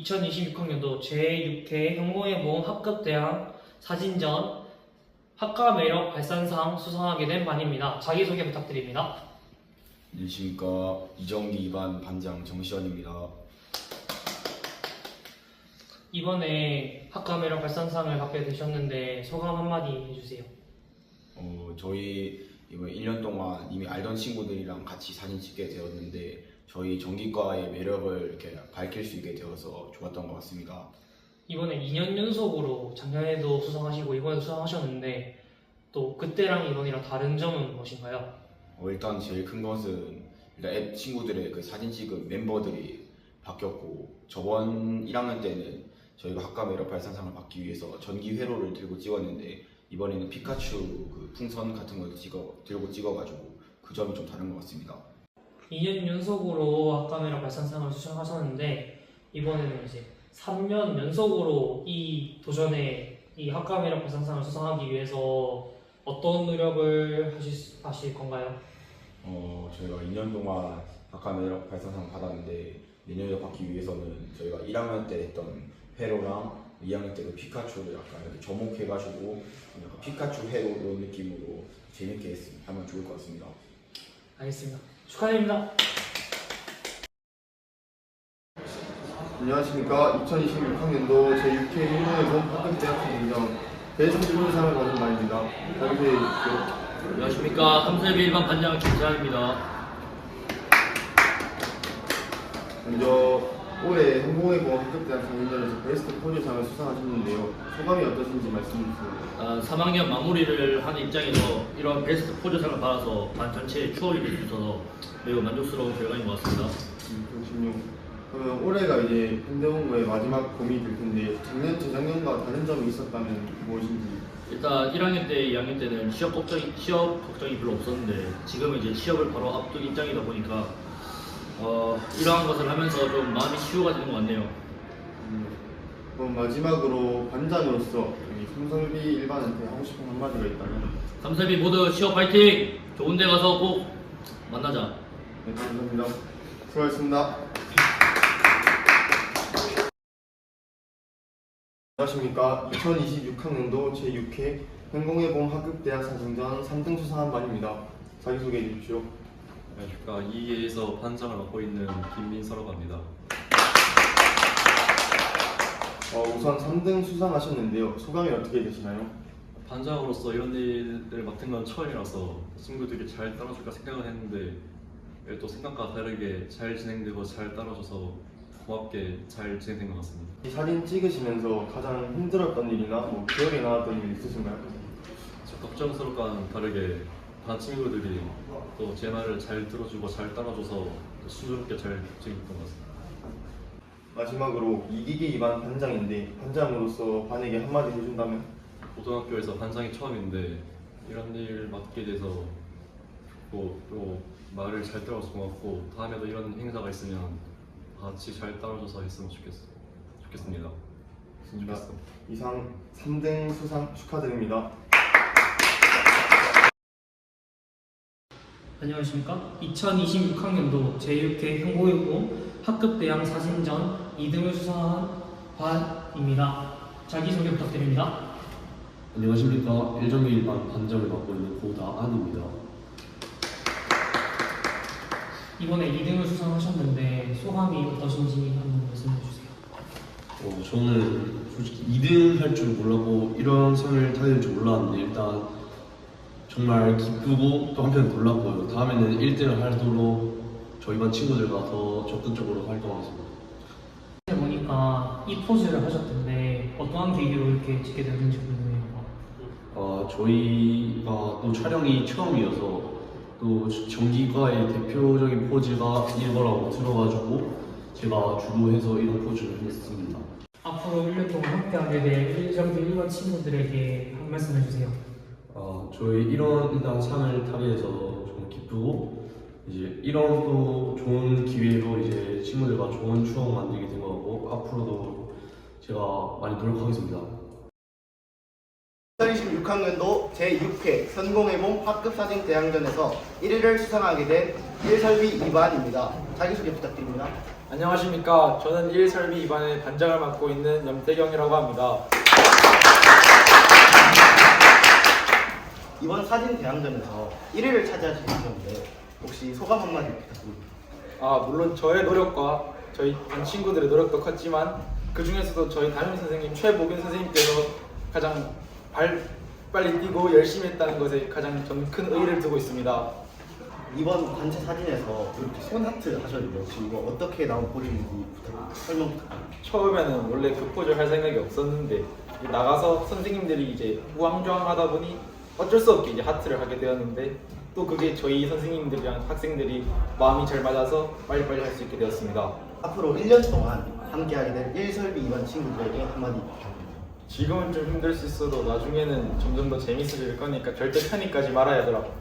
2026학년도 제6회 현공예보험 학급대항 사진전 학과 매력 발산상 수상하게 된 반입니다. 자기소개 부탁드립니다. 안녕하십니까. 이정기 2반 반장 정시원입니다. 이번에 학과 매력 발산상을 받게 되셨는데 소감 한마디 해주세요. 저희 이번 1년 동안 이미 알던 친구들이랑 같이 사진 찍게 되었는데 저희 전기과의 매력을 이렇게 밝힐 수 있게 되어서 좋았던 것 같습니다. 이번에 2년 연속으로 작년에도 수상하시고 이번에도 수상하셨는데 또 그때랑 이번이랑 다른 점은 무엇인가요? 일단 제일 큰 것은 일단 앱 친구들의 그 사진 찍은 멤버들이 바뀌었고, 저번 1학년 때는 저희가 학과 매력 발산상을 받기 위해서 전기 회로를 들고 찍었는데 이번에는 피카츄 그 풍선 같은 걸 들고 찍어가지고 그 점이 좀 다른 것 같습니다. 2년 연속으로 학과 매력 발산상을 수상하셨는데 이번에는 이제 3년 연속으로 이 도전에 이 학과 매력 발산상을 수상하기 위해서 어떤 노력을 하실 건가요? 저희가 2년 동안 학과 매력 발산상 받았는데 내년에 받기 위해서는 저희가 1학년 때 했던 회로랑 2학년 때 그 피카츄를 약간 이렇게 접목해가지고 약간 피카츄 회로 이런 느낌으로 재밌게 하면 좋을 것 같습니다. 알겠습니다. 축하드립니다. 안녕하십니까. 2026학년도 제6회 현공예보험 학급대학 사진전 대선출상을 받은 날입니다. 자기소개해 주십시오. 안녕하십니까. 삼세비 1반 반장 김재환입니다. 먼저 올해 현공예보험 학급대학 사진전에서 베스트 포즈상을 수상하셨는데요. 소감이 어떠신지 말씀해 주세요. 3학년 마무리를 하는 입장에서 이런 베스트 포즈상을 받아서 반 전체의 추억이 될 수 있어서 매우 만족스러운 결과인 것 같습니다. 그렇군요. 그러면 올해가 이제 현대본고의 마지막 봄이 될 텐데 작년, 재작년과 다른 점이 있었다면 무엇인지. 일단 1학년 때, 2학년 때는 취업 걱정이 별로 없었는데 지금은 이제 취업을 바로 앞둔 입장이다 보니까 이러한 것을 하면서 좀 마음이 치유가 되는 것 같네요. 그럼 마지막으로 반장으로서 삼성비 일반한테 하고 싶은 한마디가 있다면. 삼세비 모두 취업 파이팅! 좋은 데 가서 꼭 만나자. 네, 감사합니다. 수고하셨습니다. 안녕하십니까. 2026학년도 제6회 현공예보험 학급대학 사진전 3등 수상한 반입니다. 자기소개해 주십시오. 안녕하십니까. 2회에서 반장을 맡고 있는 김민서라고 합니다. 우선 3등 수상하셨는데요. 소감이 어떻게 되시나요? 반장으로서 이런 일을 맡은 건 처음이라서 친구들이 잘 따라줄까 생각을 했는데 또 생각과 다르게 잘 진행되고 잘 따라줘서 고맙게 잘 진행된 것 같습니다. 이 사진 찍으시면서 가장 힘들었던 일이나 기억에 남았던 일 있으신가요? 걱정스럽과는 다르게 반 친구들이 또 제 말을 잘 들어주고 잘 따라줘서 순조롭게 잘 진행했던 것 같습니다. 마지막으로 이기기 2반 반장인데 반장으로서 반에게 한마디 해준다면? 고등학교에서 반장이 처음인데 이런 일 맡게 돼서 또 말을 잘 들어서 고맙고 다음에도 이런 행사가 있으면 같이 잘 따라줘서 했으면 좋겠습니다. 이상 3등 수상 축하드립니다. 안녕하십니까. 2026학년도 제6회 현공예보험 학급대항 사진전 2등을 수상한 반입니다. 자기소개 부탁드립니다. 안녕하십니까. 1정기 1반 반장을 맡고 있는 고다안입니다. 이번에 2등을 수상하셨는데 소감이 어떠신지 한번 말씀해 주세요. 저는 솔직히 2등 할 줄 몰랐고 이런 상을 타게 될 줄 몰랐는데 일단 정말 기쁘고 또 한편 놀랐고요. 다음에는 1등을 하도록 저희 반 친구들과 더 적극적으로 활동하겠습니다. 보니까 이 포즈를 하셨던데 어떠한 계기로 이렇게 찍게 되는지 궁금해요. 저희가 또 촬영이 처음이어서 또 전기과의 대표적인 포즈가 이거라고 들어가지고 제가 주도해서 이런 포즈를 했습니다. 앞으로 1년 동안 함께하게 될 1정기 1반 친구들에게 한 말씀 해주세요. 저희 이런 일단 상을 타게 돼서 정말 기쁘고 이제 이런 또 좋은 기회로 이제 친구들과 좋은 추억 만들게 된 거고 앞으로도 제가 많이 노력하겠습니다. 2026학년도 제6회 현공예보험 학급사진대항전에서 1위를 수상하게 된 1설비 2반입니다. 자기소개 부탁드립니다. 안녕하십니까. 저는 1설비 2반의 반장을 맡고 있는 염태경이라고 합니다. 이번 사진 대항전에서 1위를 차지하셨는데 혹시 소감 한마디 부탁드립니다. 물론 저의 노력과 저희 반 친구들의 노력도 컸지만 그 중에서도 저희 담임 선생님 최보균 선생님께서 가장 빨리 뛰고 열심히 했다는 것에 가장 저는 큰 의의를 두고 있습니다. 이번 단체 사진에서 이렇게 손하트 하셨는데 혹시 이거 어떻게 나온 포즈인지 설명 부탁드립니다. 처음에는 원래 그 포즈를 할 생각이 없었는데 나가서 선생님들이 이제 우왕좌왕하다 보니 어쩔 수 없게 이제 하트를 하게 되었는데 또 그게 저희 선생님들이랑 학생들이 마음이 잘 맞아서 빨리빨리 할 수 있게 되었습니다. 앞으로 1년 동안 함께하게 될 1설비 2반 친구들에게 한마디 부탁드립니다. 지금은 좀 힘들 수 있어도 나중에는 점점 더 재밌어질 거니까 절대 편히까지 말아야 하더라고.